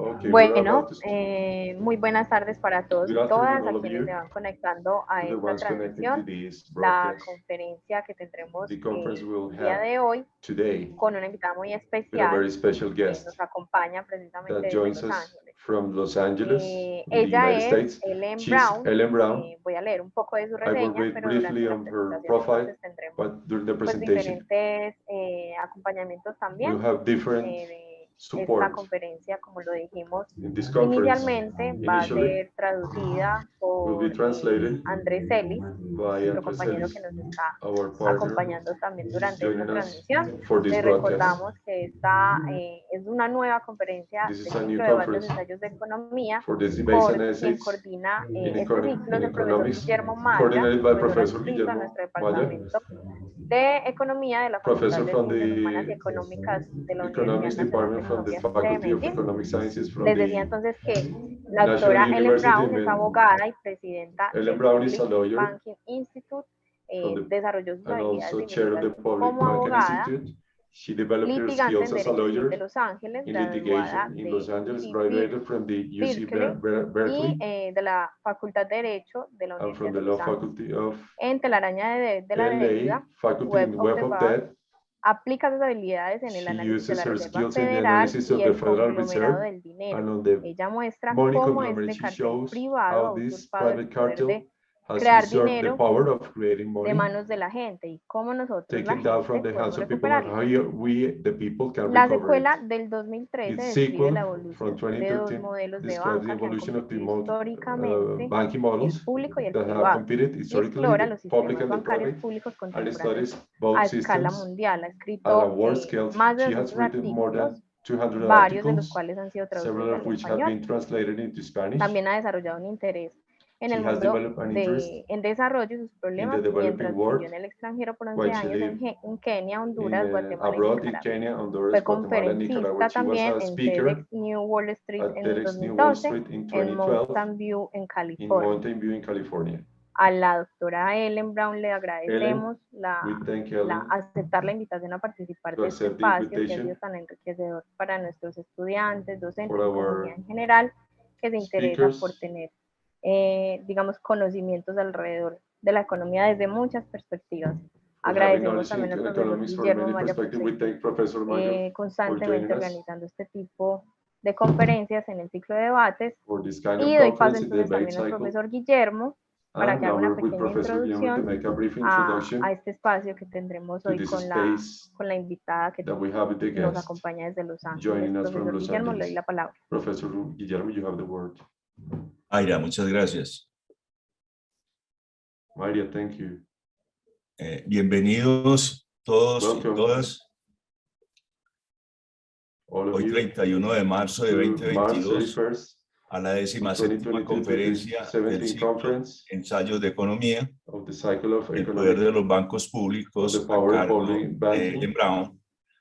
Okay, Bueno, muy buenas tardes para todos y todas a quienes you. se van conectando a To the esta ones connected to transmisión, this la broadcast. conferencia que tendremos The conference we'll el día have de hoy today con una invitada muy with a especial very special que guest nos acompaña precisamente that desde joins Los us Ángeles. from Los Angeles in the Ella United es States. Ellen She's Brown. Ellen Brown. Voy a leer un poco de su I will reseña, read pero durante briefly la on her presentación profile, entonces tendremos but during the pues presentation diferentes acompañamientos también. we'll have different Esta support. conferencia, como lo dijimos In this conference, inicialmente, va a initially, ser traducida will be por translated Andrés Celis, by nuestro Andrés compañero Celis, que nos está our partner, acompañando también durante esta joining us transmisión. for this Les broadcast. recordamos que esta es una nueva conferencia This del is a new ciclo de debates de conference ensayos de economía, for this debate and quien essays coordina in, este ciclo es in el profesor economics, Guillermo Maya, coordinated by profesor Professor adscrito a Guillermo nuestro Maya, departamento de Economía de la Facultad professor de from Ciencias Humanas y the Económicas de la Universidad economics Nacional department from the Tecnológica de Faculty of Medellín. Economic Sciences from Les decía the entonces que la National doctora Ellen University Brown es abogada y presidenta Ellen del Brown is a Public lawyer Banking Institute, desarrolló sus and habilidades also chair of the inicialmente Public como Banking abogada, Institute. She developed her litigante skills en as a Derecho Civil lawyer de Los Ángeles, in graduada litigation in de Los Angeles, UC graduated from the UC Berkeley Berkeley y de la Facultad de Derecho de la and from Universidad the de Law Los Ángeles. Faculty of En Telaraña de la LA, Deuda, Faculty Web in of Web the of Bar, Debt. aplica sus habilidades en el She análisis de uses la her Reserva skills in the Federal analysis y of the el Federal conglomerado Reserve del dinero. and on the Ella muestra money cómo conglomerate. este She cartel shows privado ha how this usurpado el private poder cartel de has crear usurped the dinero power of creating de money, manos de la gente y cómo nosotros, la taken down from gente, the hands podemos of people, and recuperarlo. how we, the people, can La recover it. secuela del 2013 Its describe sequel la from evolución de dos 2013 modelos de describes the banca que han evolution of the competido históricamente, banking el models público y el that have privado, competed y historically, explora the los public sistemas and the bancarios private, públicos and contemporáneos studies both a escala systems mundial. Ha at a escrito world scale. más de She has 200 written more than artículos, 200 varios de los articles, cuales han sido traducidos several al of which have been español. translated into Spanish. También ha desarrollado un interés en el She has mundo developed an interest en desarrollo y sus in the problemas developing mientras world vivió en el extranjero por 11 while she años lived en Kenia, Honduras, in, Guatemala y abroad in Nicaragua. Kenya, Honduras, Fue Guatemala, and Nicaragua. conferencista She was también a en speaker TEDx New Wall Street at en TEDx New Wall 2012 Street in en 2012 Mountain View, en in California. Mountain View in California. A la doctora Ellen Brown le Ellen, agradecemos we thank Ellen aceptar la invitación a participar to de este accept the espacio que ha invitation sido tan enriquecedor para nuestros estudiantes, docentes for y comunidad our en general que se interesa por speakers tener, digamos, conocimientos alrededor de la economía desde muchas perspectivas. for having Agradecemos knowledge también in al profesor economics from Guillermo many Maya por perspectives. We seguir thank Professor Mayo for constantemente joining us organizando este tipo de conferencias en el ciclo de debates. for this kind Y of doy paso conference in the entonces debate también al cycle. profesor Guillermo para And que haga now una we're with pequeña Professor Guillermo to make a brief introduction a este espacio que tendremos to hoy this con space la invitada que that we have with the nos guest acompaña desde Los Ángeles. joining us from Profesor Los Guillermo, le doy Angeles. la palabra. Professor Guillermo, you have the word. Mayra, muchas gracias. Maria, thank you. Bienvenidos todos Welcome. y todas. All of Hoy you 31 de marzo de to March 2022 31st, a la 17ª 2022 conferencia to the del 17th ciclo conference Ensayos de Economía, of the cycle of el poder economic de los bancos of públicos the a power of cargo public de banking, Ellen Brown,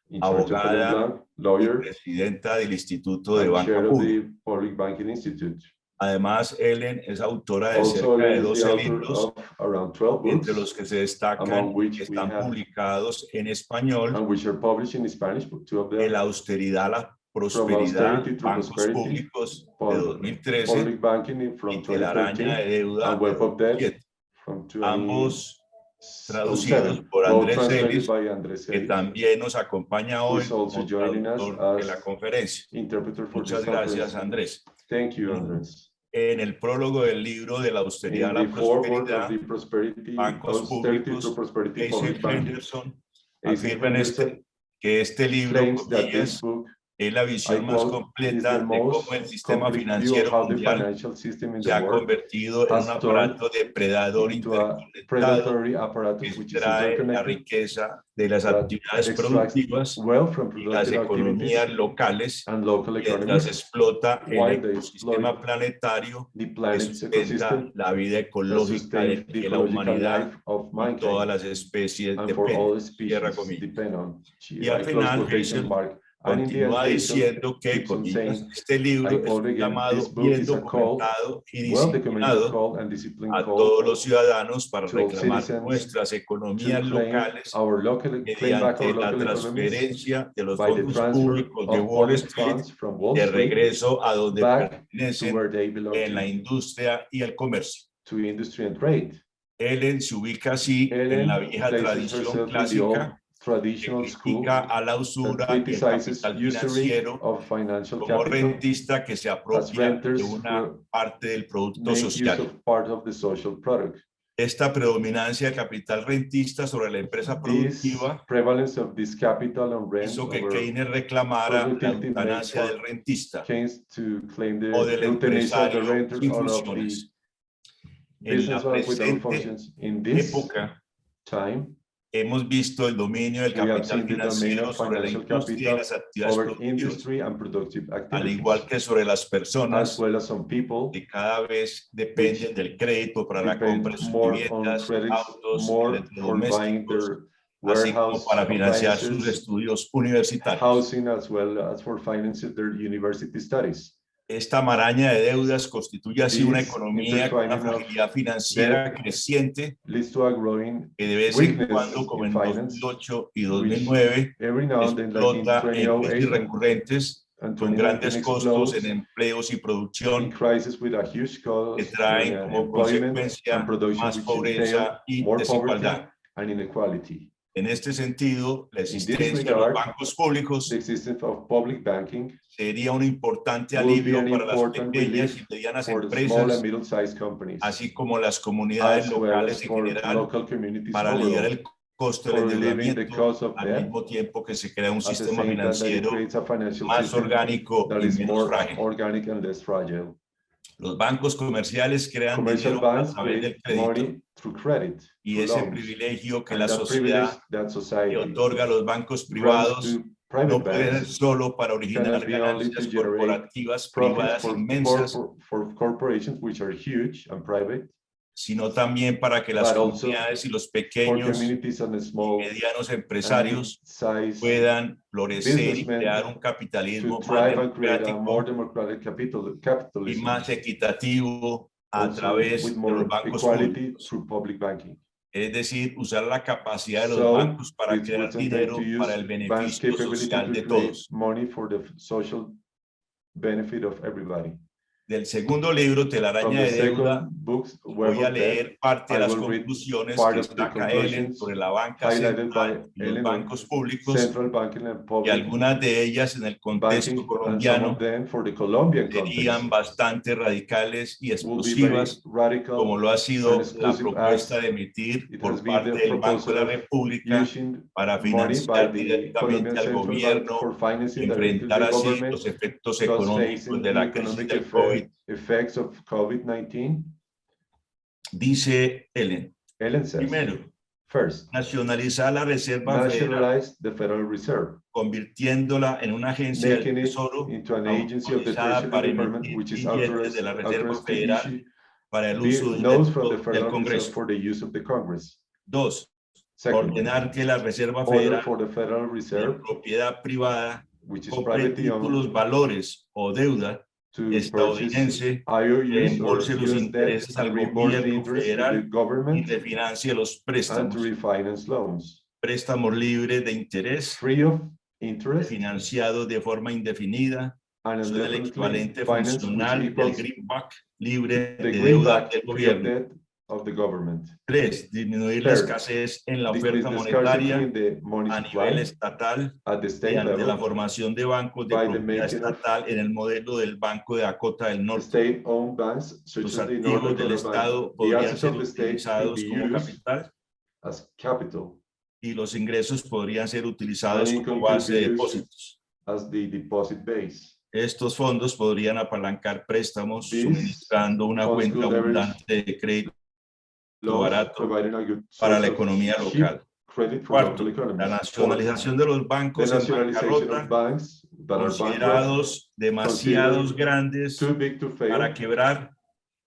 in charge of Ellen abogada Blanc, y lawyer presidenta del Instituto de and Banca chair of Pública. the Public Banking Institute. Además, Ellen es autora de Also, cerca de Ellen is the 12 author libros, of around 12 entre books, los que se destacan among y which que we están have publicados en español: and which are published in Spanish, two of them, La austeridad a la From prosperidad, Austerity to bancos Prosperity, públicos de 2013 Public Banking from y Telaraña 2013, de Deuda and de Web of Debt 2007, from ambos 2007, traducidos por both Andrés translated Celis, by Andrés que Celis, también nos acompaña who hoy is also como joining us traductor de la as conferencia. interpreter for Muchas this conference. gracias, Andrés. Thank you, Andrés. En el prólogo del libro de la austeridad In a the la foreword of prosperidad, the prosperity, bancos austerity to públicos, prosperity, Asa public banking, Henderson Asa afirma Henderson que este libro, claims that this comillas, book, es la I visión más quote, is the completa de cómo most el sistema complete view of financiero how the mundial financial system in se the ha world convertido en un has turned aparato depredador into a interconectado predatory que apparatus which is extrae la interconnected, riqueza de las that actividades extracts productivas wealth from y las productive activities economías locales and local mientras economies, explota el while they exploit ecosistema planetario the que planet's sustenta ecosystem la vida that ecológica sustains de the que la ecological humanidad life of y todas mankind, las especies and for all dependen. the Cierra species comillas. depend on. Y al Close final, quotation mark. And in the Continúa annotation, diciendo que, keeps on comillas, saying, este libro I es quote un again, llamado this book bien is a call, documentado y well-documented disciplinado call and disciplined a call todos los ciudadanos para to all reclamar citizens nuestras to economías claim locales our local, claim back mediante our la local economies transferencia de los by the fondos transfer públicos de of Wall public Street funds from Wall de Street regreso a donde back to pertenecen where they belong en la to industria y el comercio. industry and trade. Ellen se ubica así en la Ellen vieja places tradición herself in the old clásica que traditional school critica a la that usura y el criticizes capital usury financiero of financial como capital rentista que se as apropia de renters una who parte del producto make use social. of part of the social product. Esta predominancia de capital rentista sobre la empresa This productiva prevalence of this capital on rent hizo que over Keynes reclamara la productivity makes eutanasia for del rentista Keynes to claim o the del euthanasia of the empresario renter sin or of the funciones. En la businessman without presente functions. In this época, time, hemos visto el dominio del we have capital seen the domain financiero of sobre la financial industria y capital las actividades over productivas, industry and productive al igual activities, que sobre las as personas well as some people que cada vez dependen del crédito para la compra de depend sus more on viviendas, credits, autos, more for buying electrodomésticos, their así como warehouse para financiar sus appliances, estudios universitarios. housing, as well as for financing their university studies. Esta maraña de deudas constituye así una This economía con una intertwining of fragilidad financiera creciente leads to a growing que de vez en weakness cuando, como in en finance, 2008 y which 2009, every now and then, like in explota en crisis 2008 recurrentes and con 2019, grandes costos en explodes empleos y in producción crisis with a huge que cost traen in como employment consecuencia and production, más which entail pobreza y more poverty desigualdad. and inequality. En este sentido, la In this existencia de los regard, bancos públicos the existence of public banking sería un importante will be alivio an para las important pequeñas y relief medianas for the small and empresas, middle-sized companies, así como las comunidades as well locales as en for general, local communities para aliviar overall, el costo del for relieving the endeudamiento, cost of al debt, mismo tiempo que se crea un at the sistema same time that it financiero creates a financial más system orgánico that y is menos more frágil. organic and less fragile. Los bancos comerciales crean Commercial dinero a banks través del create crédito money through credit, y through ese loans, privilegio que and la that privilege sociedad that le society otorga a los bancos grants privados to private no puede ser banks solo para cannot originar be only to ganancias generate corporativas profits privadas inmensas, for corporations which are huge and private, sino también para que las but also comunidades y los for pequeños communities and y small medianos and empresarios mid-sized puedan florecer y businessmen crear un to capitalismo más thrive and create a more democrático democratic y capitalism, más equitativo a also través with de more los bancos equality públicos. through public banking. Es decir, usar la capacidad de los So bancos para this crear would intend to dinero para use el banks' beneficio capability social to de create todos. money for the social benefit of everybody. Del segundo libro, From Telaraña the de Deuda, second book, voy Web a of Debt, leer parte de I las will read conclusiones part que of the saca Ellen conclusions sobre la banca highlighted by central y los Ellen on bancos públicos, central banking and y public algunas de ellas en el contexto banking, and some colombiano of them for the Colombian serían context bastante radicales y will be very explosivas, como radical lo ha and sido la exclusive propuesta as de emitir it por has been parte the del Banco de proposal la of República using para money by financiar the Colombian directamente al Central Bank gobierno for y financing directly enfrentar the así government, los efectos thus económicos facing de the la crisis economic del COVID. effects of COVID-19. Dice Ellen, Ellen says, primero, first, nacionalizar la Reserva Federal, nationalize the Federal Reserve, convirtiéndola en una agencia del making it Tesoro into an agency of the autorizada Treasury para Department, emitir which is billetes de la Reserva authorized to Federal issue para el uso notes from the directo del Federal Reserve Congreso. for the use of the Congress. Dos, Second, ordenar que la Reserva order Federal for the Federal de Reserve, propiedad privada which is compre privately títulos, owned, valores o deuda to purchase estadounidense, IOUs or reembolse los US debt intereses al and reimburse the gobierno interest to the federal y government refinancie los and préstamos. to refinance loans. Préstamos libres de interés, Free of interest financiados de forma indefinida, and son el indefinitely equivalente finance, which funcional del equals greenback libre the de greenback deuda del free of gobierno. debt of the government. Tres, disminuir la Third, escasez en la decrease oferta the scarcity monetaria in the money a nivel supply estatal at the state mediante la level formación de bancos de by the propiedad making of estatal en el modelo del Banco de Dakota del Norte. state-owned banks such Los as the North activos del Dakota Estado Bank. The podrían assets ser of the state could utilizados be como used capital as capital, y los ingresos podrían ser and utilizados como income could base be de used depósitos. as the deposit base. Estos fondos podrían apalancar préstamos These suministrando una funds fuente could leverage abundante de crédito loans, barato providing a good para source la of economía cheap local. credit for Cuarto, local la economies. nacionalización de los The bancos en nationalization of bancarrota, banks that are bankrupt, considerados demasiados grandes too big to fail, para quebrar,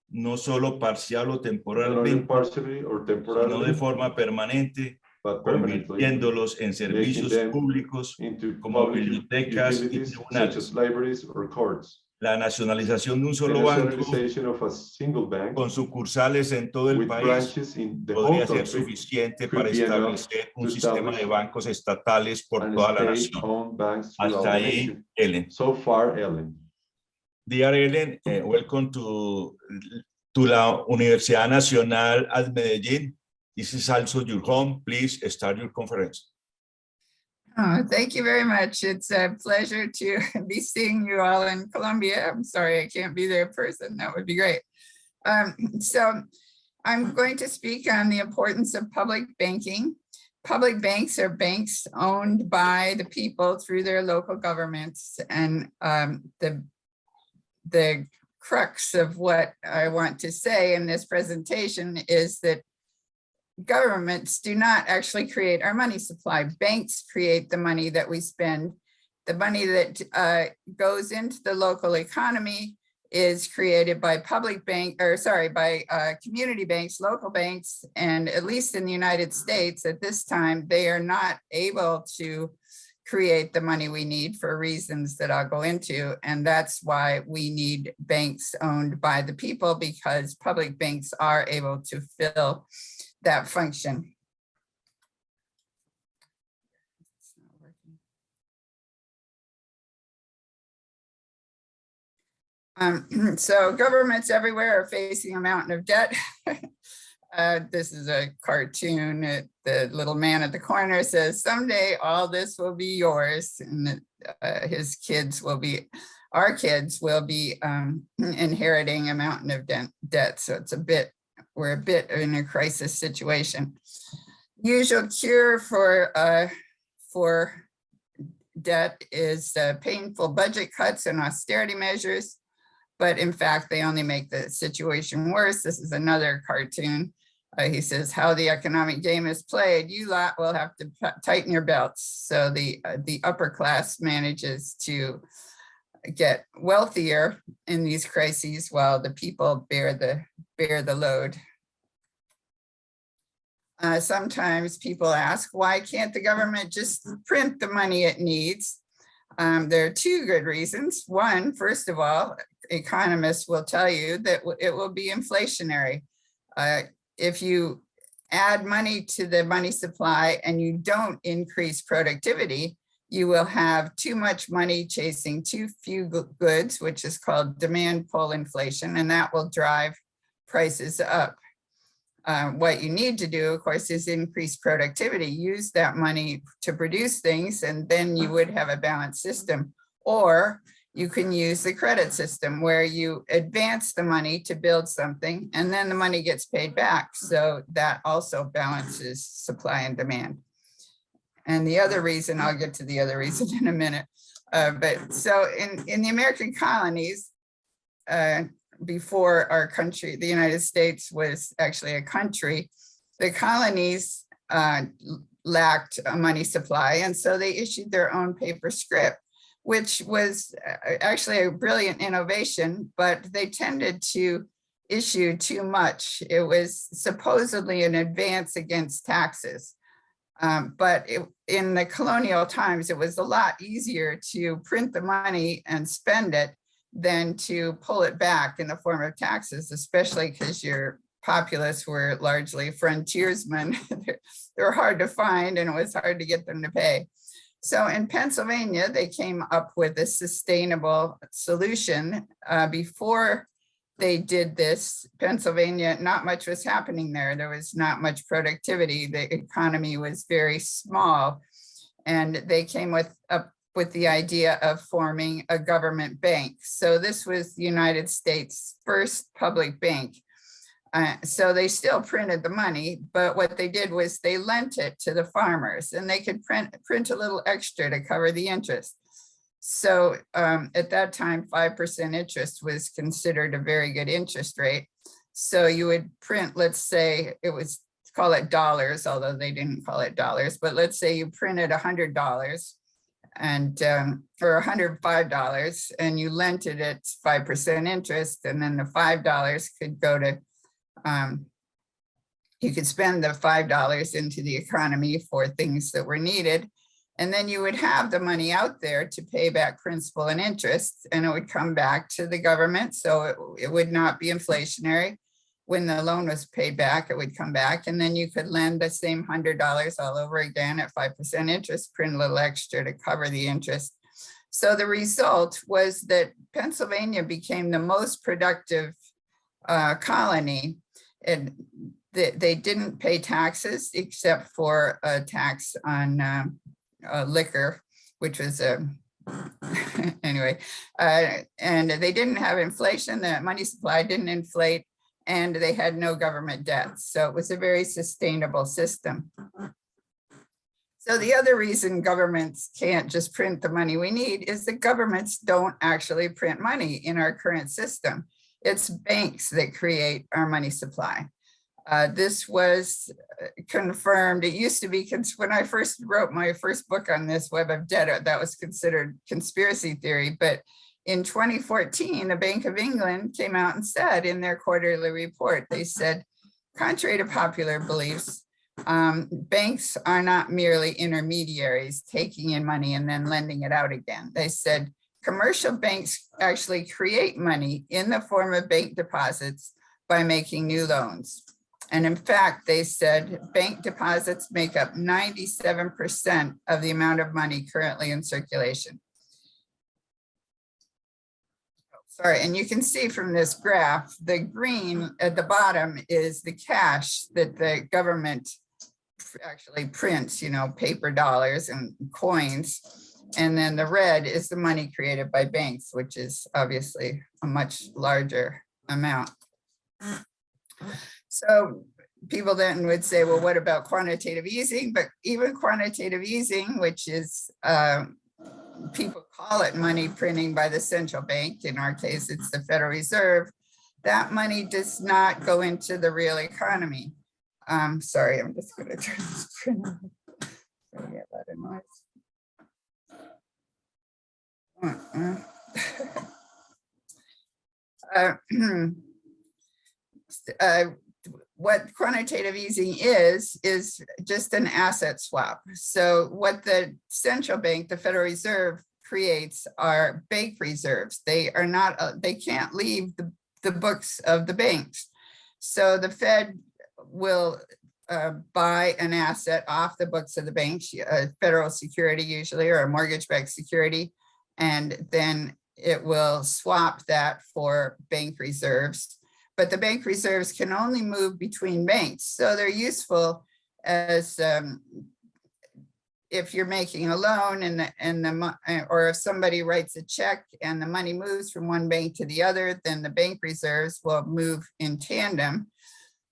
no solo parcial o not only temporalmente, partially or sino de temporarily, forma permanente, but permanently, convirtiéndolos en servicios them públicos into como public bibliotecas y utilities such tribunales. as libraries or courts. La nacionalización de un The solo banco nationalization of a single bank con sucursales en todo el with país branches in the whole podría ser country suficiente could para be enough establecer un to sistema de establish bancos estatales por and toda la nación. state-owned banks throughout Hasta the ahí, nation. Ellen. So far, Ellen. Dear Ellen, welcome to la Universidad Nacional at Medellín. This is also your home. Please start your conference. Oh, thank you very much. It's a pleasure to be seeing you all in Colombia. I'm sorry I can't be there in person. That would be great. So I'm going to speak on the importance of public banking. Public banks are banks owned by the people through their local governments. And the crux of what I want to say in this presentation is that governments do not actually create our money supply. Banks create the money that we spend. The money that goes into the local economy is created by community banks, local banks, and at least in the United States at this time, they are not able to create the money we need for reasons that I'll go into. And that's why we need banks owned by the people, because public banks are able to fill that function. So governments everywhere are facing a mountain of debt. This is a cartoon. The little man at the corner says, someday all this will be yours. And his kids will be, our kids will be inheriting a mountain of debt. So it's we're a bit in a crisis situation. Usual cure for debt is painful budget cuts and austerity measures. But in fact, they only make the situation worse. This is another cartoon. He says, how the economic game is played, you lot will have to tighten your belts. So the upper class manages to get wealthier in these crises while the people bear the load. Sometimes people ask, why can't the government just print the money it needs? There are two good reasons. One, first of all, economists will tell you that it will be inflationary. If you add money to the money supply and you don't increase productivity, you will have too much money chasing too few goods, which is called demand pull inflation, and that will drive prices up. What you need to do, of course, is increase productivity, use that money to produce things, and then you would have a balanced system. Or you can use the credit system where you advance the money to build something and then the money gets paid back. So that also balances supply and demand. And the other reason, I'll get to the other reason in a minute. But so in the American colonies, before our country, the United States was actually a country, the colonies lacked a money supply. And so they issued their own paper script, which was actually a brilliant innovation, but they tended to issue too much. It was supposedly an advance against taxes. But in the colonial times, it was a lot easier to print the money and spend it than to pull it back in the form of taxes, especially because your populace were largely frontiersmen. They're hard to find and it was hard to get them to pay. So in Pennsylvania, they came up with a sustainable solution. Before they did this, Pennsylvania, not much was happening there. There was not much productivity. The economy was very small. And they came up with the idea of forming a government bank. So this was the United States' first public bank. So they still printed the money, but what they did was they lent it to the farmers and they could print a little extra to cover the interest. So at that time, 5% interest was considered a very good interest rate. So you would print, let's say call it dollars, although they didn't call it dollars, but let's say you printed $100 and for $105 and you lent it at 5% interest, and then the $5 could go to you could spend the $5 into the economy for things that were needed. And then you would have the money out there to pay back principal and interest, and it would come back to the government. So it would not be inflationary. When the loan was paid back, it would come back, and then you could lend the same $100 all over again at 5% interest, print a little extra to cover the interest. So the result was that Pennsylvania became the most productive colony, and they didn't pay taxes except for a tax on liquor, which was anyway, and they didn't have inflation. The money supply didn't inflate, and they had no government debt. So it was a very sustainable system. So the other reason governments can't just print the money we need is that governments don't actually print money in our current system. It's banks that create our money supply. This was confirmed. It used to be, when I first wrote my first book on this, Web of Debt, that was considered conspiracy theory. But in 2014, the Bank of England came out and said in their quarterly report, they said, contrary to popular beliefs, banks are not merely intermediaries taking in money and then lending it out again. They said commercial banks actually create money in the form of bank deposits by making new loans. And in fact, they said bank deposits make up 97% of the amount of money currently in circulation. Sorry, and you can see from this graph, the green at the bottom is the cash that the government actually prints, you know, paper dollars and coins. And then the red is the money created by banks, which is obviously a much larger amount. So people then would say, well, what about quantitative easing? But even quantitative easing, which is, people call it money printing by the central bank. In our case, it's the Federal Reserve. That money does not go into the real economy. Sorry, I'm just going to turn this print on. Sorry, I get a lot of noise. What quantitative easing is just an asset swap. So what the central bank, the Federal Reserve, creates are bank reserves. They are not, they can't leave the books of the banks. So the Fed will buy an asset off the books of the banks, a federal security usually, or a mortgage-backed security, and then it will swap that for bank reserves. But the bank reserves can only move between banks. So they're useful as if you're making a loan or if somebody writes a check and the money moves from one bank to the other, then the bank reserves will move in tandem.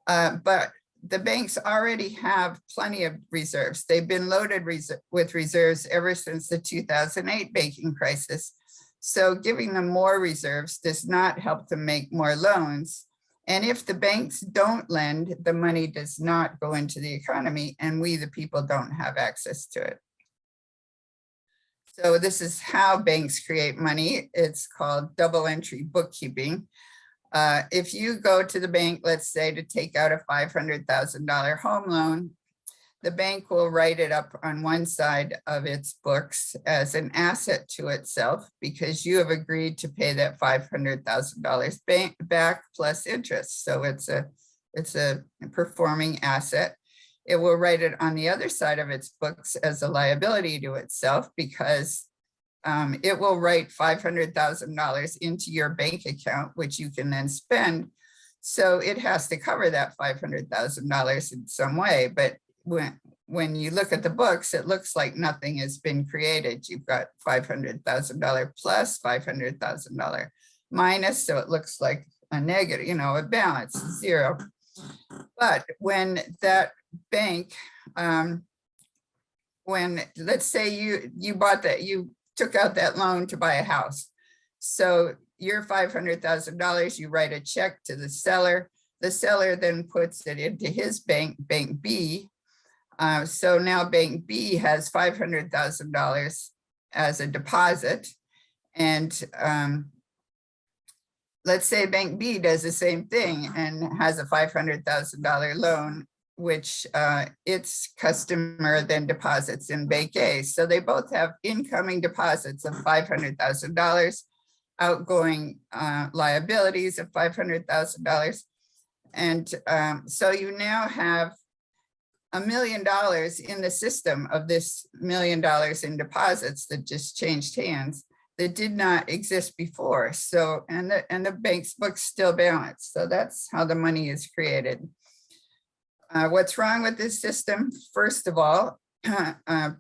But the banks already have plenty of reserves. They've been loaded with reserves ever since the 2008 banking crisis. So giving them more reserves does not help them make more loans. And if the banks don't lend, the money does not go into the economy, and we, the people, don't have access to it. So this is how banks create money. It's called double entry bookkeeping. If you go to the bank, let's say, to take out a $500,000 home loan, the bank will write it up on one side of its books as an asset to itself because you have agreed to pay that $500,000 back plus interest. So it's a performing asset. It will write it on the other side of its books as a liability to itself because it will write $500,000 into your bank account, which you can then spend. So it has to cover that $500,000 in some way, but when you look at the books, it looks like nothing has been created. You've got $500,000 plus $500,000 minus, so it looks like a negative, you know, a balance, zero. But when that bank, when let's say you bought that, you took out that loan to buy a house. So your $500,000, you write a check to the seller. The seller then puts it into his bank, Bank B. So now Bank B has $500,000 as a deposit. And let's say Bank B does the same thing and has a $500,000 loan which its customer then deposits in Bank A. So they both have incoming deposits of $500,000, outgoing liabilities of $500,000. And so you now have $1 million in the system of this $1 million in deposits that just changed hands that did not exist before. So, and the bank's books still balance. So that's how the money is created. What's wrong with this system? First of all,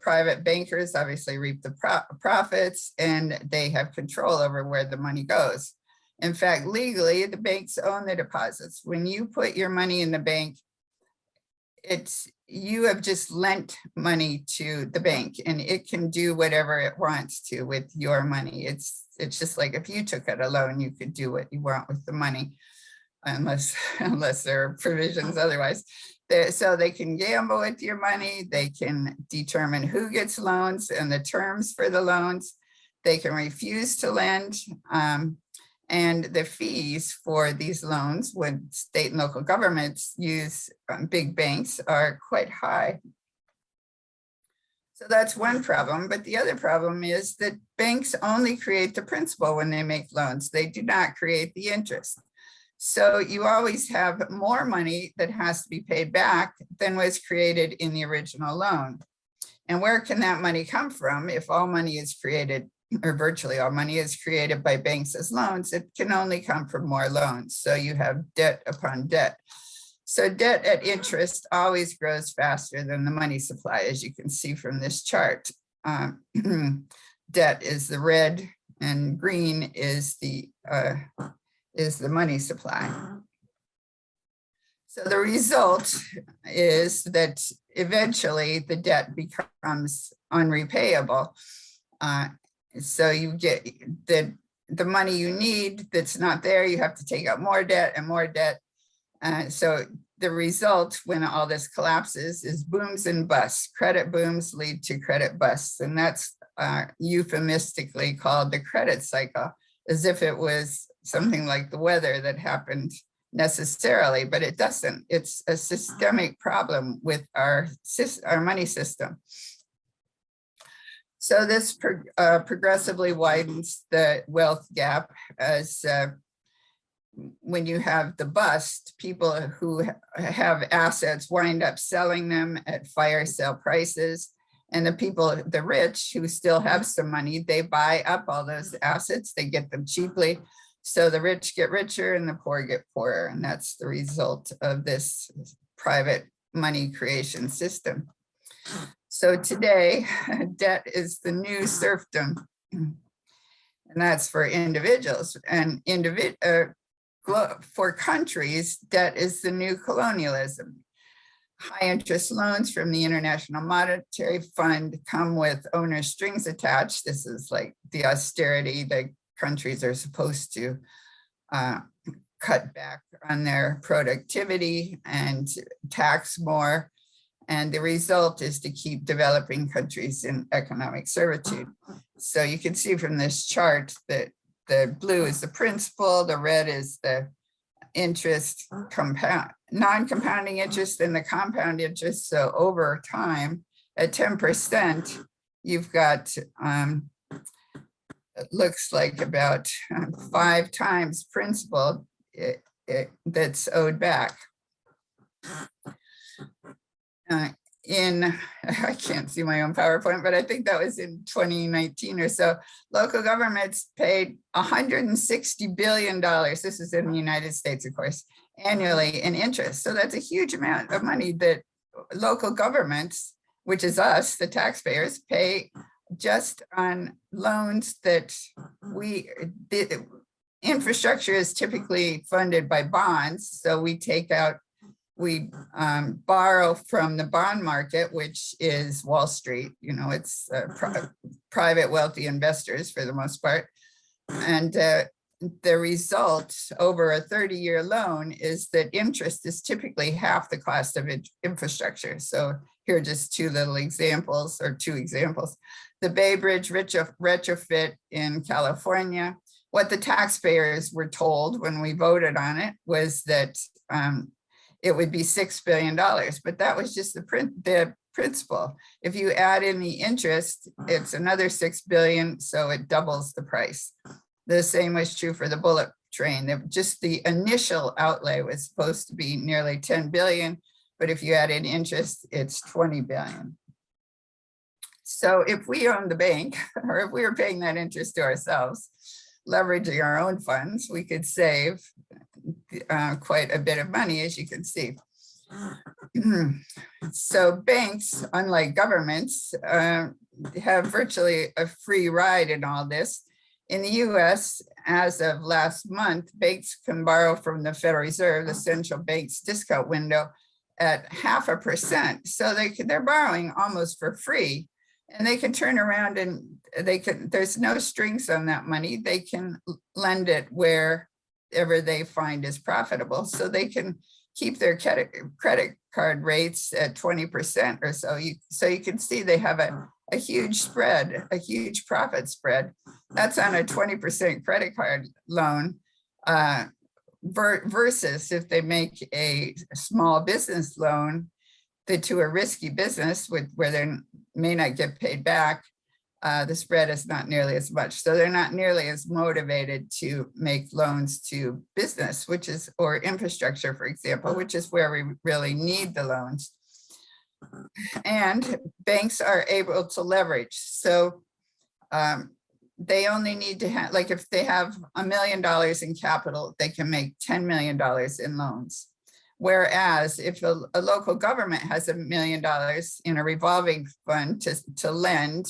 private bankers obviously reap the profits, and they have control over where the money goes. In fact, legally, the banks own the deposits. When you put your money in the bank, you have just lent money to the bank, and it can do whatever it wants to with your money. It's just like if you took out a loan, you could do what you want with the money, unless there are provisions otherwise. So they can gamble with your money. They can determine who gets loans and the terms for the loans. They can refuse to lend. And the fees for these loans, when state and local governments use big banks, are quite high. So that's one problem. But the other problem is that banks only create the principal when they make loans. They do not create the interest. So you always have more money that has to be paid back than was created in the original loan. And where can that money come from? If all money is created, or virtually all money is created by banks as loans, it can only come from more loans. So you have debt upon debt. So debt at interest always grows faster than the money supply, as you can see from this chart. Debt is the red, and green is the money supply. So the result is that eventually the debt becomes unrepayable. So you get the money you need that's not there, you have to take out more debt and more debt. So the result when all this collapses is booms and busts. Credit booms lead to credit busts. And that's euphemistically called the credit cycle, as if it was something like the weather that happened necessarily, but it doesn't. It's a systemic problem with our money system. So this progressively widens the wealth gap as when you have the bust, people who have assets wind up selling them at fire sale prices. And the people, the rich who still have some money, they buy up all those assets, they get them cheaply. So the rich get richer and the poor get poorer. And that's the result of this private money creation system. So today, debt is the new serfdom. And that's for individuals. And for countries, debt is the new colonialism. High interest loans from the International Monetary Fund come with owner strings attached. This is like the austerity that countries are supposed to cut back on their productivity and tax more. And the result is to keep developing countries in economic servitude. So you can see from this chart that the blue is the principal, the red is the interest, non-compounding interest, and the compound interest. So over time, at 10%, you've got, it looks like about 5 times principal that's owed back. I can't see my own PowerPoint, but I think that was in 2019 or so, local governments paid $160 billion. This is in the United States, of course, annually in interest. So that's a huge amount of money that local governments, which is us, the taxpayers, pay just on loans that the infrastructure is typically funded by bonds. So we borrow from the bond market, which is Wall Street. You know, it's private wealthy investors for the most part. And the result over a 30-year loan is that interest is typically half the cost of infrastructure. So here are just 2 little examples, or 2 examples. The Bay Bridge retrofit in California. What the taxpayers were told when we voted on it was that it would be $6 billion, but that was just the principal. If you add in the interest, it's another 6 billion, so it doubles the price. The same was true for the bullet train. Just the initial outlay was supposed to be nearly 10 billion, but if you add in interest, it's 20 billion. So if we owned the bank, or if we were paying that interest to ourselves, leveraging our own funds, we could save quite a bit of money, as you can see. So banks, unlike governments, have virtually a free ride in all this. In the US, as of last month, banks can borrow from the Federal Reserve, the central bank's discount window, at 0.5%. So they're borrowing almost for free. And they can turn around and there's no strings on that money. They can lend it wherever they find is profitable. So they can keep their credit card rates at 20% or so. So you can see they have a huge spread, a huge profit spread. That's on a 20% credit card loan versus if they make a small business loan to a risky business where they may not get paid back, the spread is not nearly as much. So they're not nearly as motivated to make loans to business, or infrastructure, for example, which is where we really need the loans. And banks are able to leverage. So they only need to have, like if they have $1 million in capital, they can make $10 million in loans. Whereas if a local government has $1 million in a revolving fund to lend,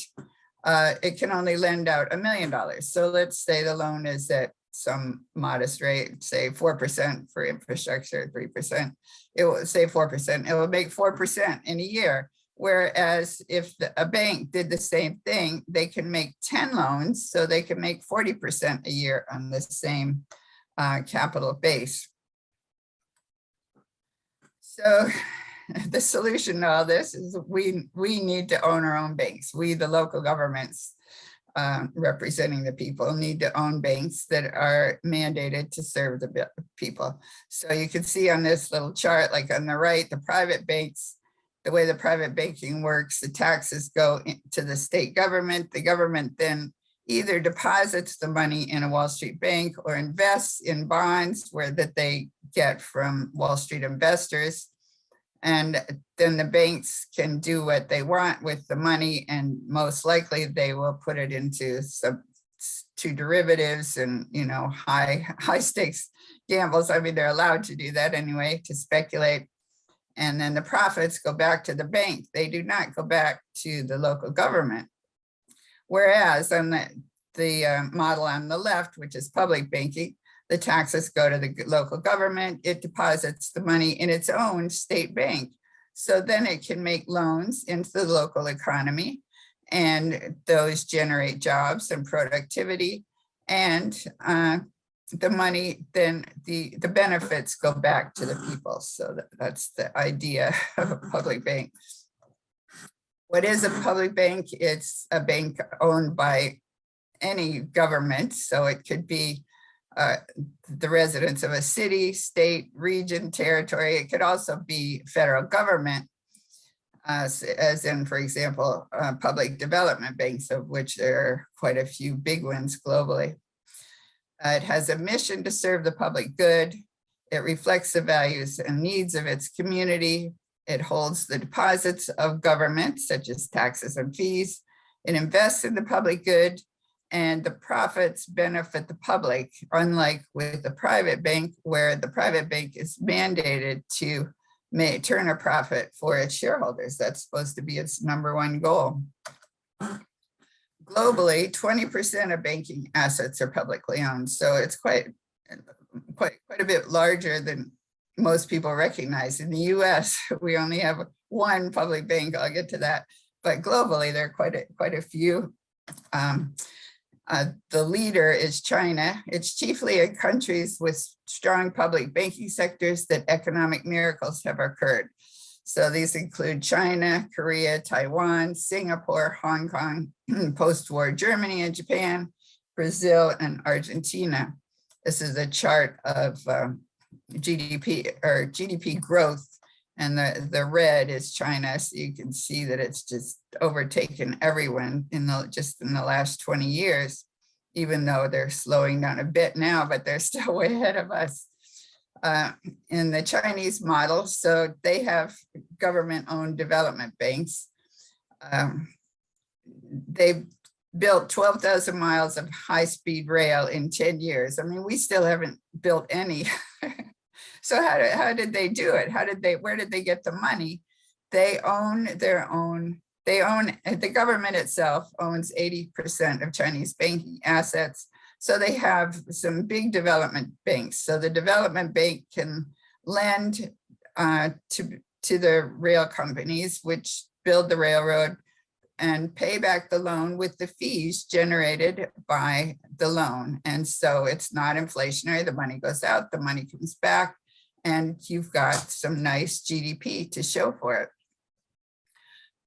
it can only lend out $1 million. So let's say the loan is at some modest rate, say 4% for infrastructure, 3%. It will say 4%. It will make 4% in a year. Whereas if a bank did the same thing, they can make 10 loans, so they can make 40% a year on the same capital base. So the solution to all this is we need to own our own banks. We, the local governments representing the people, need to own banks that are mandated to serve the people. So you can see on this little chart, like on the right, the private banks, the way the private banking works, the taxes go to the state government. The government then either deposits the money in a Wall Street bank or invests in bonds that they get from Wall Street investors. And then the banks can do what they want with the money, and most likely they will put it into to derivatives and, you know, high stakes gambles. I mean, they're allowed to do that anyway, to speculate. And then the profits go back to the bank. They do not go back to the local government. Whereas on the model on the left, which is public banking, the taxes go to the local government. It deposits the money in its own state bank. So then it can make loans into the local economy, and those generate jobs and productivity. And the money, then the benefits go back to the people. So that's the idea of a public bank. What is a public bank? It's a bank owned by any government. So it could be the residents of a city, state, region, territory. It could also be federal government, as in, for example, public development banks, of which there are quite a few big ones globally. It has a mission to serve the public good. It reflects the values and needs of its community. It holds the deposits of government, such as taxes and fees. It invests in the public good, and the profits benefit the public, unlike with the private bank, where the private bank is mandated to turn a profit for its shareholders. That's supposed to be its #1 goal. Globally, 20% of banking assets are publicly owned. So it's quite a bit larger than most people recognize. In the US, we only have one public bank. I'll get to that. But globally, there are quite a few. The leader is China. It's chiefly in countries with strong public banking sectors that economic miracles have occurred. So these include China, Korea, Taiwan, Singapore, Hong Kong, post-war Germany and Japan, Brazil, and Argentina. This is a chart of GDP or GDP growth, and the red is China. So you can see that it's just overtaken everyone just in the last 20 years, even though they're slowing down a bit now, but they're still way ahead of us. In the Chinese model, so they have government-owned development banks. They built 12,000 miles of high-speed rail in 10 years. I mean, we still haven't built any. So how did they do it? Where did they get the money? They own their own, the government itself owns 80% of Chinese banking assets. So they have some big development banks. So the development bank can lend to the rail companies, which build the railroad, and pay back the loan with the fees generated by the loan. And so it's not inflationary. The money goes out, the money comes back, and you've got some nice GDP to show for it.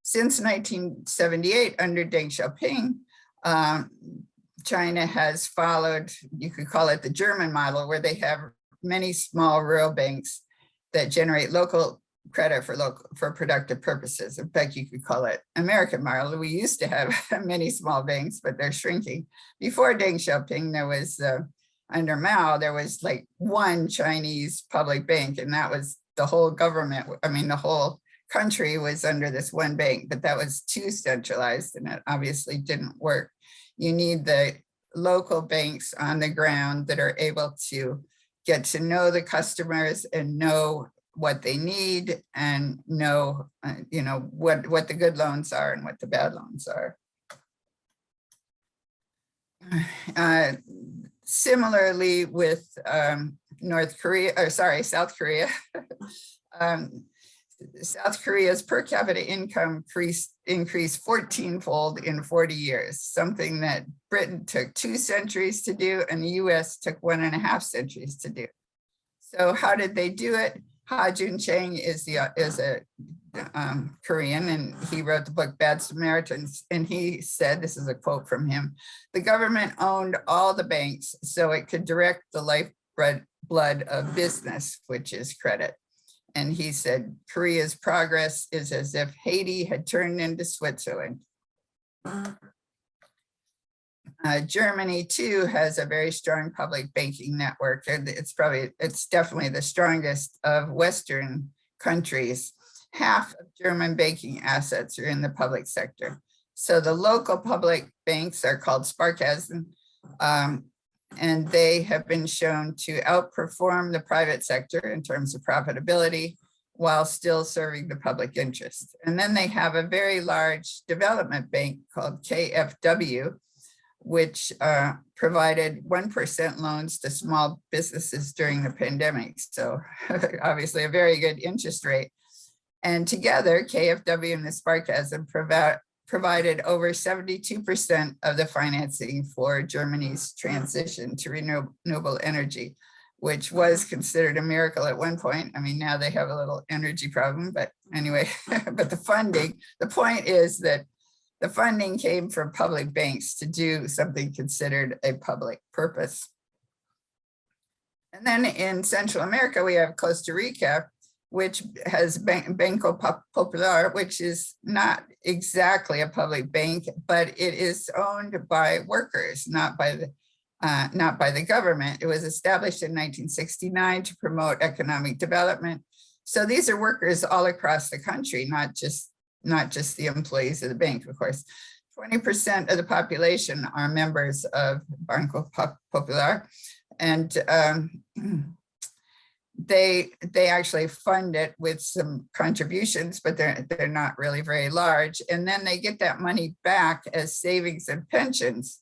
Since 1978, under Deng Xiaoping, China has followed, you could call it the German model, where they have many small rural banks that generate local credit for productive purposes. In fact, you could call it American model. We used to have many small banks, but they're shrinking. Before Deng Xiaoping, there was, under Mao, there was like one Chinese public bank, and that was the whole government. I mean, the whole country was under this one bank, but that was too centralized, and it obviously didn't work. You need the local banks on the ground that are able to get to know the customers and know what they need, and know, what the good loans are and what the bad loans are. Similarly with South Korea. South Korea's per capita income increased 14-fold in 40 years, something that Britain took 2 centuries to do and the US took 1.5 centuries to do. So how did they do it? Ha Jun-chang is a Korean, and he wrote the book Bad Samaritans, and he said, this is a quote from him, "The government owned all the banks so it could direct the lifeblood of business, which is credit." And he said, Korea's progress is as if Haiti had turned into Switzerland. Germany too has a very strong public banking network, and it's definitely the strongest of Western countries. Half of German banking assets are in the public sector. So the local public banks are called Sparkassen, and they have been shown to outperform the private sector in terms of profitability while still serving the public interest. And then they have a very large development bank called KfW, which provided 1% loans to small businesses during the pandemic. So obviously a very good interest rate. And together, KfW and the Sparkassen provided over 72% of the financing for Germany's transition to renewable energy, which was considered a miracle at one point. I mean, now they have a little energy problem, but anyway, but the point is that the funding came from public banks to do something considered a public purpose. And then in Central America, we have Costa Rica, which has Banco Popular, which is not exactly a public bank, but it is owned by workers, not by the government. It was established in 1969 to promote economic development. So these are workers all across the country, not just the employees of the bank, of course. 20% of the population are members of Banco Popular, and they actually fund it with some contributions, but they're not really very large. And then they get that money back as savings and pensions.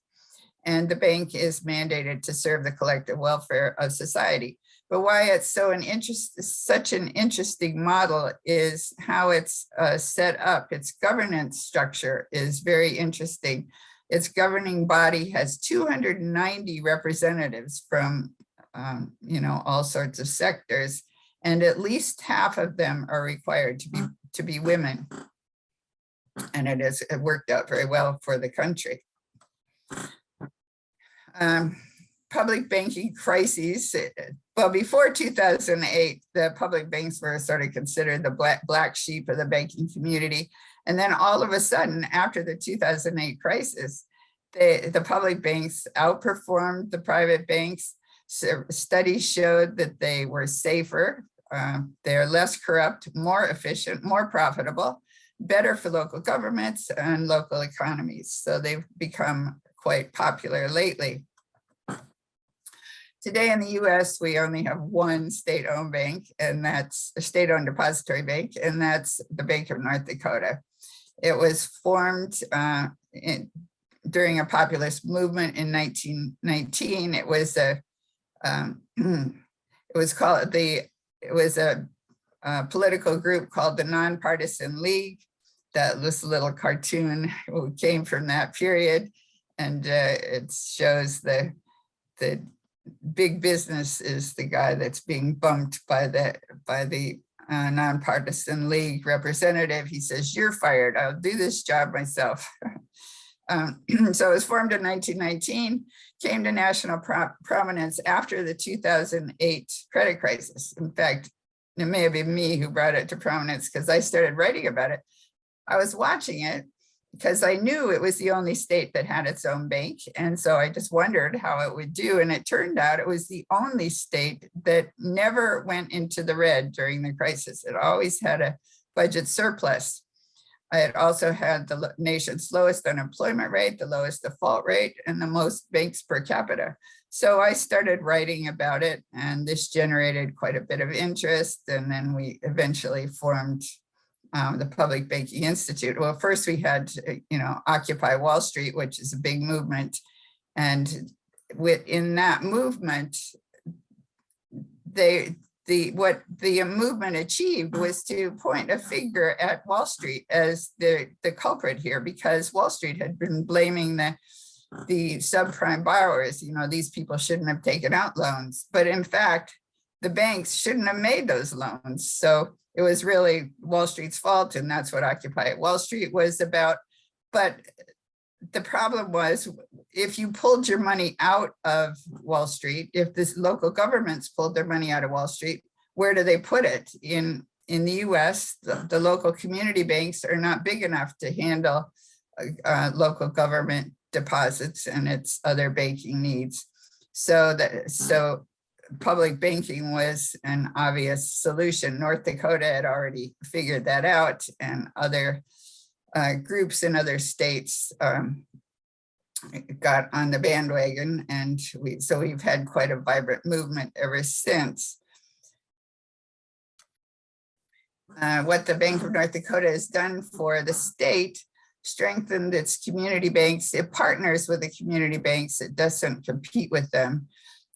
And the bank is mandated to serve the collective welfare of society. But why it's such an interesting model is how it's set up. Its governance structure is very interesting. Its governing body has 290 representatives from all sorts of sectors, and at least half of them are required to be women. And it worked out very well for the country. public banking crises. Well, before 2008, the public banks were sort of considered the black sheep of the banking community. And then all of a sudden, after the 2008 crisis, the public banks outperformed the private banks. So studies showed that they were safer, they're less corrupt, more efficient, more profitable, better for local governments and local economies. So they've become quite popular lately. Today in the US, we only have one state-owned bank, and that's a state-owned depository bank, and that's the Bank of North Dakota. It was formed during a populist movement in 1919. It was a political group called the Nonpartisan League. That this little cartoon came from that period, and it shows the big business is the guy that's being bumped by the Nonpartisan League representative. He says, "You're fired. I'll do this job myself." So it was formed in 1919, came to national prominence after the 2008 credit crisis. In fact, it may have been me who brought it to prominence because I started writing about it. I was watching it because I knew it was the only state that had its own bank. And so I just wondered how it would do. And it turned out it was the only state that never went into the red during the crisis. It always had a budget surplus. It also had the nation's lowest unemployment rate, the lowest default rate, and the most banks per capita. So I started writing about it, and this generated quite a bit of interest. And then we eventually formed the Public Banking Institute. Well, first we had, Occupy Wall Street, which is a big movement. And within that movement, what the movement achieved was to point a finger at Wall Street as the culprit here, because Wall Street had been blaming the subprime borrowers. These people shouldn't have taken out loans, but in fact, the banks shouldn't have made those loans. So it was really Wall Street's fault, and that's what Occupy Wall Street was about. But the problem was, if you pulled your money out of Wall Street, if the local governments pulled their money out of Wall Street, where do they put it? In the US, the local community banks are not big enough to handle local government deposits and its other banking needs. So public banking was an obvious solution. North Dakota had already figured that out, and other groups in other states got on the bandwagon, and we've had quite a vibrant movement ever since. What the Bank of North Dakota has done for the state, strengthened its community banks. It partners with the community banks. It doesn't compete with them.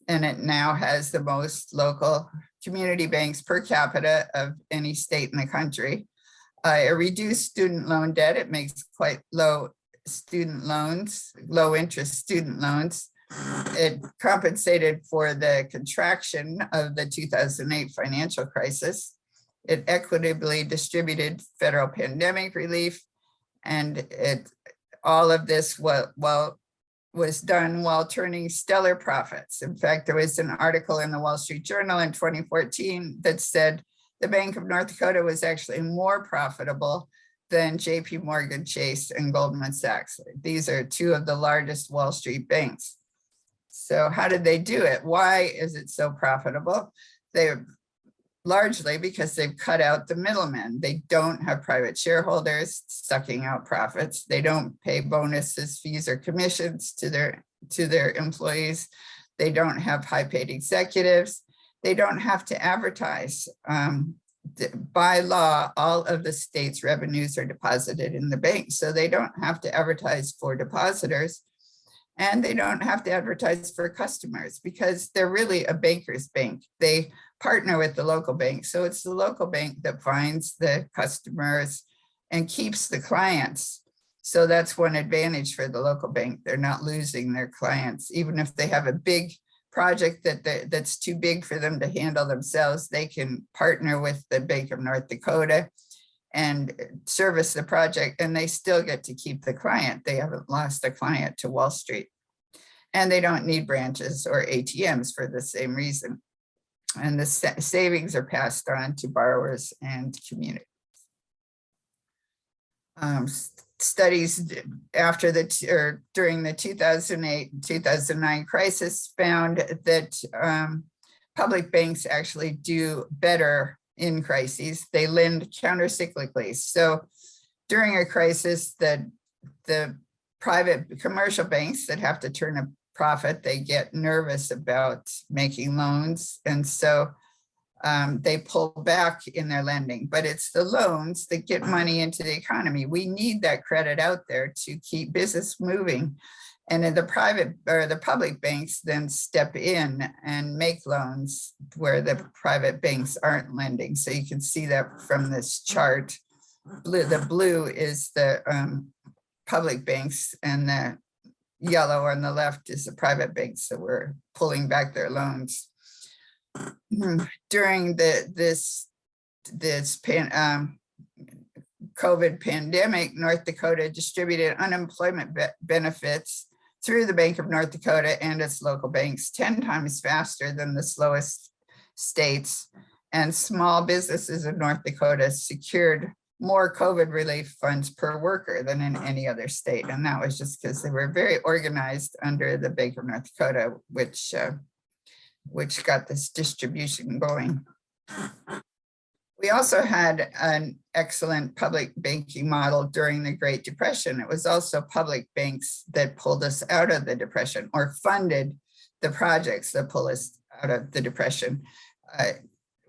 And it now has the most local community banks per capita of any state in the country. It reduced student loan debt. It makes quite low interest student loans. It compensated for the contraction of the 2008 financial crisis. It equitably distributed federal pandemic relief. And all of this was done while turning stellar profits. In fact, there was an article in the Wall Street Journal in 2014 that said the Bank of North Dakota was actually more profitable than JP Morgan Chase and Goldman Sachs. These are two of the largest Wall Street banks. So how did they do it? Why is it so profitable? They're largely because they've cut out the middlemen. They don't have private shareholders sucking out profits. They don't pay bonuses, fees, or commissions to their employees. They don't have high-paid executives. They don't have to advertise. By law, all of the state's revenues are deposited in the bank, so they don't have to advertise for depositors, and they don't have to advertise for customers because they're really a banker's bank. They partner with the local bank. So it's the local bank that finds the customers and keeps the clients. So that's one advantage for the local bank. They're not losing their clients. Even if they have a big project that's too big for them to handle themselves, they can partner with the Bank of North Dakota and service the project, and they still get to keep the client. They haven't lost a client to Wall Street. And they don't need branches or ATMs for the same reason. And the savings are passed on to borrowers and communities. Studies after during the 2008-2009 crisis found that public banks actually do better in crises. They lend countercyclically. So during a crisis, the private commercial banks that have to turn a profit, they get nervous about making loans. And so they pull back in their lending, but it's the loans that get money into the economy. We need that credit out there to keep business moving. And then the private or the public banks then step in and make loans where the private banks aren't lending. So you can see that from this chart. The blue is the public banks, and the yellow on the left is the private banks that were pulling back their loans. During this COVID pandemic, North Dakota distributed unemployment benefits through the Bank of North Dakota and its local banks 10 times faster than the slowest states. And small businesses in North Dakota secured more COVID relief funds per worker than in any other state. And that was just because they were very organized under the Bank of North Dakota, which got this distribution going. We also had an excellent public banking model during the Great Depression. It was also public banks that pulled us out of the Depression, or funded the projects that pull us out of the Depression.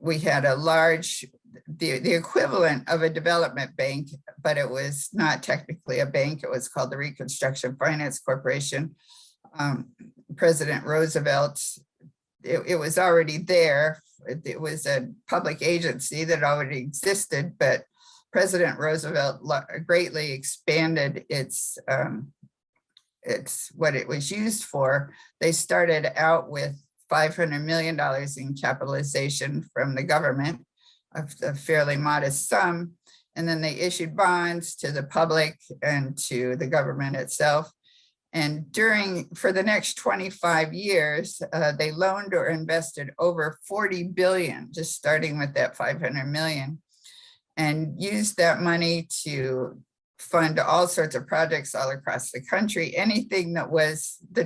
We had a large, the equivalent of a development bank, but it was not technically a bank. It was called the Reconstruction Finance Corporation. President Roosevelt, it was already there. It was a public agency that already existed, but President Roosevelt greatly expanded its what it was used for. They started out with $500 million in capitalization from the government, a fairly modest sum, and then they issued bonds to the public and to the government itself. And for the next 25 years, they loaned or invested over 40 billion, just starting with that 500 million, and used that money to fund all sorts of projects all across the country. Anything that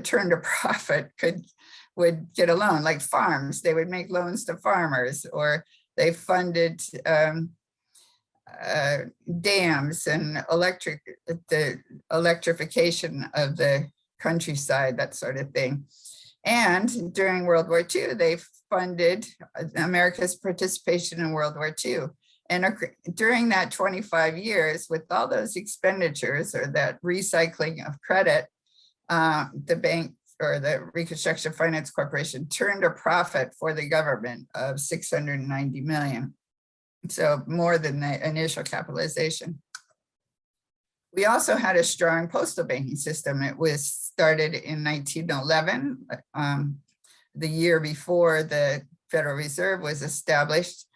turned a profit would get a loan, like farms. They would make loans to farmers, or they funded dams and the electrification of the countryside, that sort of thing. And during World War II, they funded America's participation in World War II. And during that 25 years, with all those expenditures or that recycling of credit, the bank or the Reconstruction Finance Corporation turned a profit for the government of 690 million. So more than the initial capitalization. We also had a strong postal banking system. It was started in 1911, the year before the Federal Reserve was established,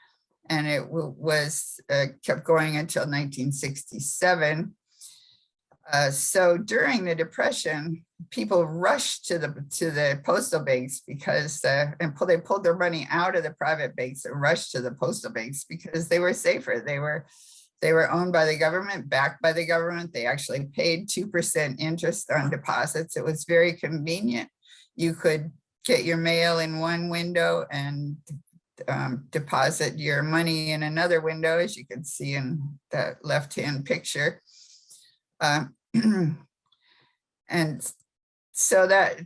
and it was kept going until 1967. So during the Depression, people rushed to the postal banks because they pulled their money out of the private banks and rushed to the postal banks because they were safer. They were owned by the government, backed by the government. They actually paid 2% interest on deposits. It was very convenient. You could get your mail in one window and deposit your money in another window, as you can see in that left-hand picture. And so that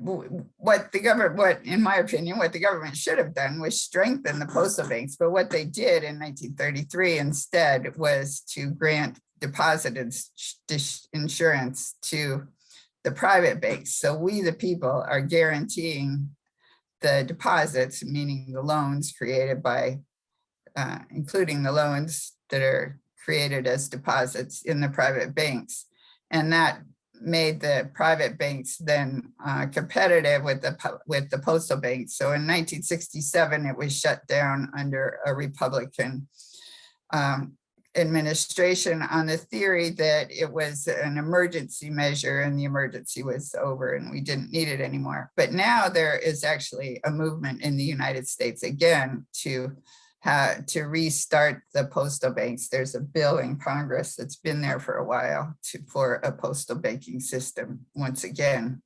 in my opinion, what the government should have done was strengthen the postal banks. But what they did in 1933 instead was to grant deposit insurance to the private banks. So we, the people, are guaranteeing the deposits, meaning the loans created by, including the loans that are created as deposits in the private banks. And that made the private banks then competitive with the postal banks. So in 1967, it was shut down under a Republican administration on the theory that it was an emergency measure and the emergency was over and we didn't need it anymore. But now there is actually a movement in the United States again to restart the postal banks. There's a bill in Congress that's been there for a while for a postal banking system once again.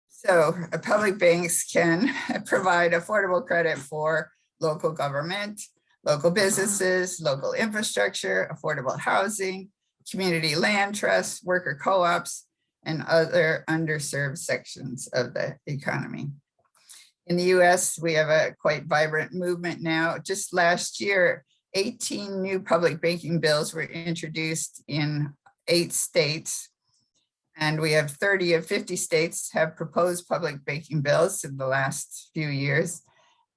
So public banks can provide affordable credit for local government, local businesses, local infrastructure, affordable housing, community land trusts, worker co-ops, and other underserved sections of the economy. In the US, we have a quite vibrant movement now. Just last year, 18 new public banking bills were introduced in 8 states. And we have 30 of 50 states have proposed public banking bills in the last few years.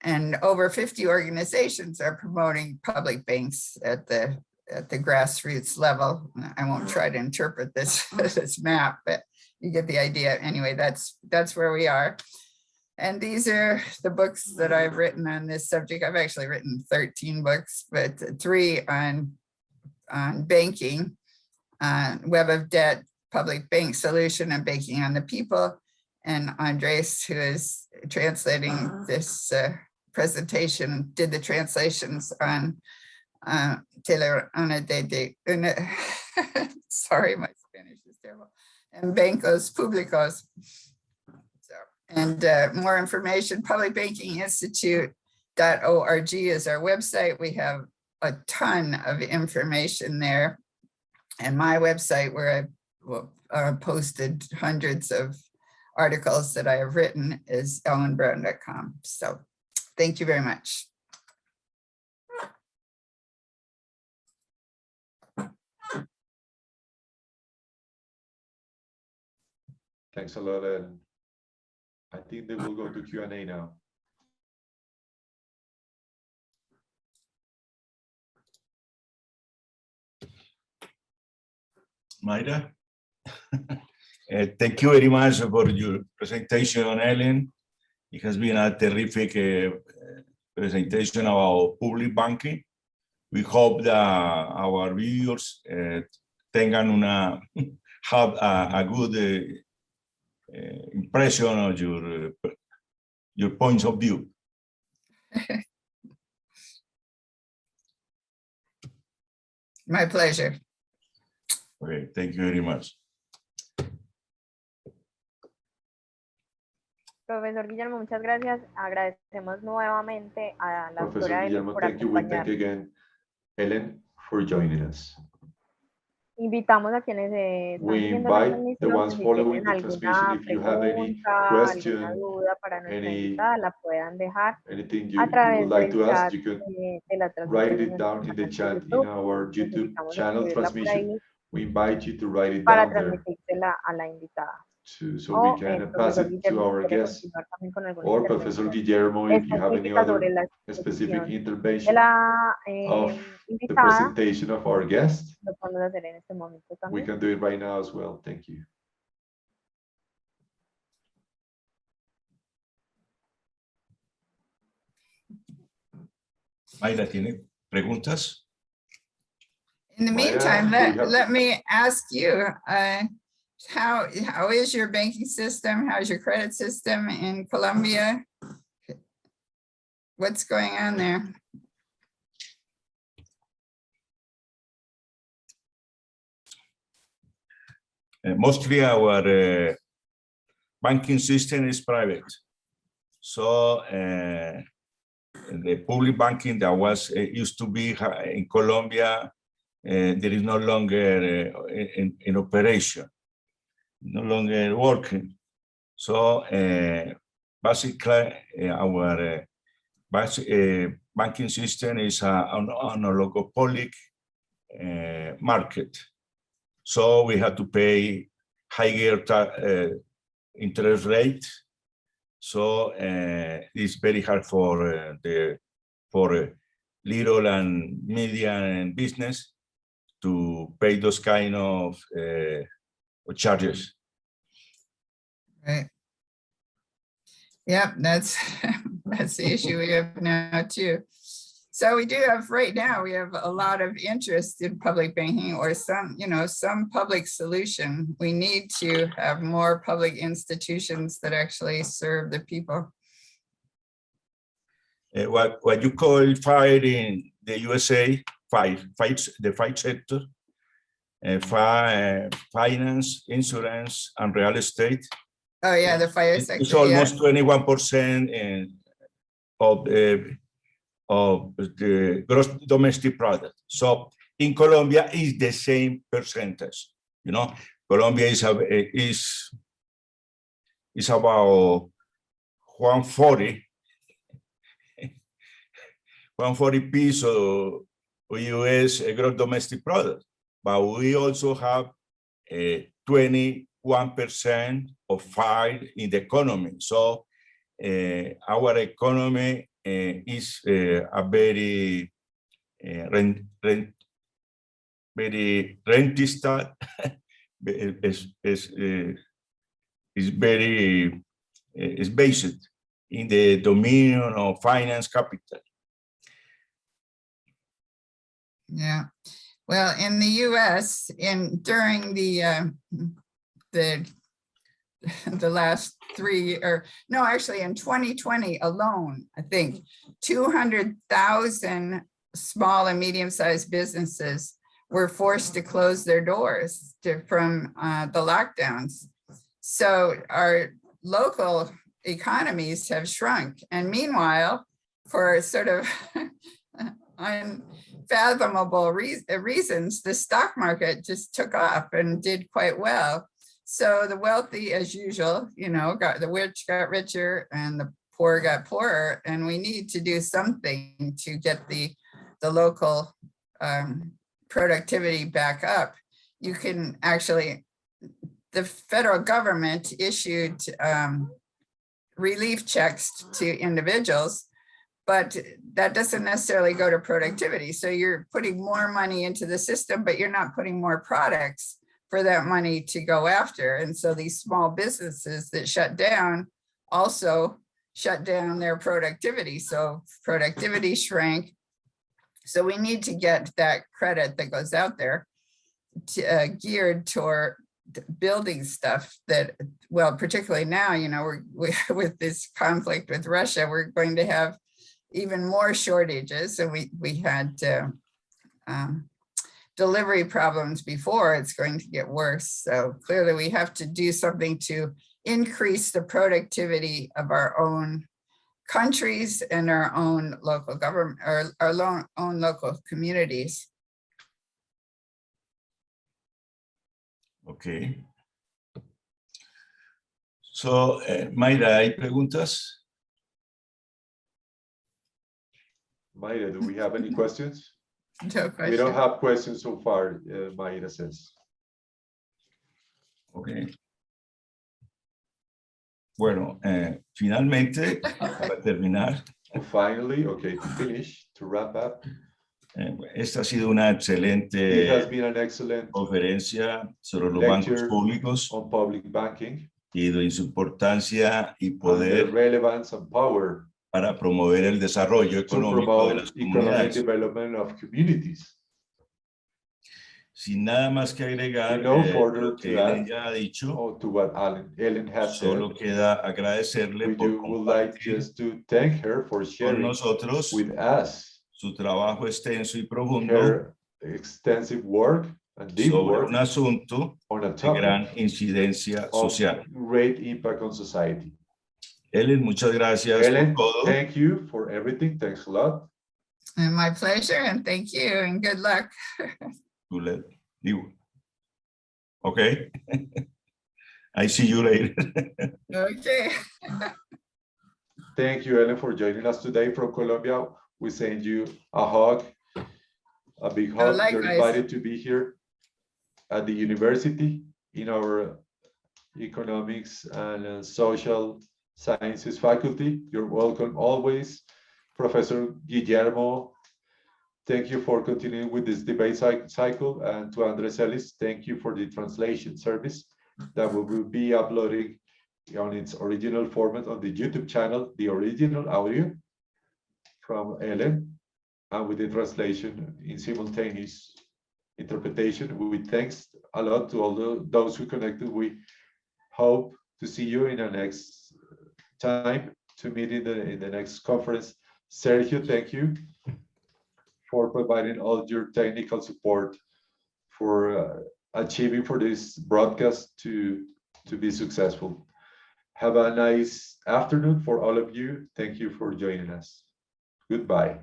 And over 50 organizations are promoting public banks at the grassroots level. I won't try to interpret this map, but you get the idea. Anyway, that's where we are. And these are the books that I've written on this subject. I've actually written 13 books, but 3 on banking, web of debt, public bank solution, and banking on the people. And Andrés, who is translating this presentation, did the translations on Telaraña de Deuda. Sorry, my Spanish is terrible. And Bancos Públicos. So, and more information, publicbankinginstitute.org is our website. We have a ton of information there. And my website, where I've posted hundreds of articles that I have written, is ellenbrown.com. So thank you very much. Thanks a lot, Ellen. I think they will go to Q&A now. Mayra? Thank you very much for your presentation, Ellen. It has been a terrific presentation about public banking. We hope that our viewers have a good impression of your points of view. My pleasure. Okay, thank you very much. Profesor Guillermo, muchas gracias. Agradecemos nuevamente a la Professor doctora Ellen Guillermo, por thank you. We thank acompañarnos. again Ellen for joining us. Invitamos a quienes están We siguiendo la invite the transmisión, ones si following tienen the alguna transmission, if you have any pregunta, alguna question, duda para nuestra any- invitada, la puedan dejar anything a you través would like del to chat ask, you can de la transmisión write de it nuestro down in the canal de chat in YouTube. our Los YouTube invitamos a channel escribirla por transmission. ahí We invite you to write it para down there transmitírsela a la invitada. so O we can el pass profesor it to Guillermo our quiere guests. continuar también con alguna Or Professor intervención Guillermo, if you have any específica sobre other la specific exposición de intervention la of the invitada, presentation of our guest, lo podemos hacer en este momento we también. can do it right now as well. Thank you. Mayra, ¿tiene preguntas? In the Maya, meantime, do we have- let me ask you, how is your banking system? How's your credit system in Colombia? What's going on there? Mostly our banking system is private. So the public banking that was used to be in Colombia, there is no longer in operation, no longer working. So basically our banking system is on a oligopolic market. So we have to pay higher interest rate. So it's very hard for little and medium business to pay those kind of charges. Right. Yep, that's the issue we have now too. So we do have, right now, we have a lot of interest in public banking or some, some public solution. We need to have more public institutions that actually serve the people. What you call FIRE in the USA, the five sector, finance, insurance, and real estate. Oh yeah, the fire sector. It's almost 21% of the gross domestic product. So in Colombia is the same percentage. Colombia is about 140 pesos US gross domestic product, but we also have 21% of FIRE in the economy. So our economy is a very rentista is based in the dominion of finance capital. Yeah, well, in the U.S., during the last actually in 2020 alone, I think 200,000 small and medium-sized businesses were forced to close their doors from the lockdowns. So our local economies have shrunk. And meanwhile, for sort of unfathomable reasons, the stock market just took off and did quite well. So the wealthy, as usual, the rich got richer and the poor got poorer. And we need to do something to get the local productivity back up. You can actually, the federal government issued relief checks to individuals, but that doesn't necessarily go to productivity. So you're putting more money into the system, but you're not putting more products for that money to go after. And so these small businesses that shut down also shut down their productivity. So productivity shrank. So we need to get that credit that goes out there geared toward building stuff that, well, particularly now, we're with this conflict with Russia, we're going to have even more shortages. And we had delivery problems before, it's going to get worse. So clearly we have to do something to increase the productivity of our own countries and our own local government, or our own local communities. Okay. So, Mayra, ¿hay preguntas? Mayra, do we have any questions? No question. We don't have questions so far, Mayra says. Okay. Bueno, finalmente, para terminar. Finally, okay, to finish, to wrap up. Esta ha sido una excelente It has been an excellent conferencia sobre los bancos públicos on public banking y de su importancia y and the poder relevance and power para promover el desarrollo to económico de promote las economic comunidades. development of communities. Sin nada más que agregar, No further lo que to Ellen add, ya ha dicho, or to what Ellen has solo said, queda agradecerle we por would like compartir just to thank her for con sharing nosotros with us su trabajo extenso y profundo her extensive work and deep sobre work un asunto on a de gran topic incidencia of social. great impact on society. Ellen, muchas gracias Ellen, por todo. thank you for everything. Thanks a lot. And my pleasure, and thank you, and good luck. Okay. I see you later. Okay. Thank you, Ellen, for joining us today from Colombia. We send you a hug, a big hug. You're likewise. invited to be here at the university in our economics and social sciences faculty. You're welcome always. Professor Guillermo, thank you for continuing with this debate cycle. And to Andrés Celis, thank you for the translation service that we will be uploading on its original format on the YouTube channel, the original audio from Ellen. and with the translation in simultaneous interpretation. We thanks a lot to all those who connected. We hope to see you in the next time to meet in the next conference. Sergio, thank you for providing all your technical support for achieving for this broadcast to be successful. Have a nice afternoon for all of you. Thank you for joining us. Goodbye.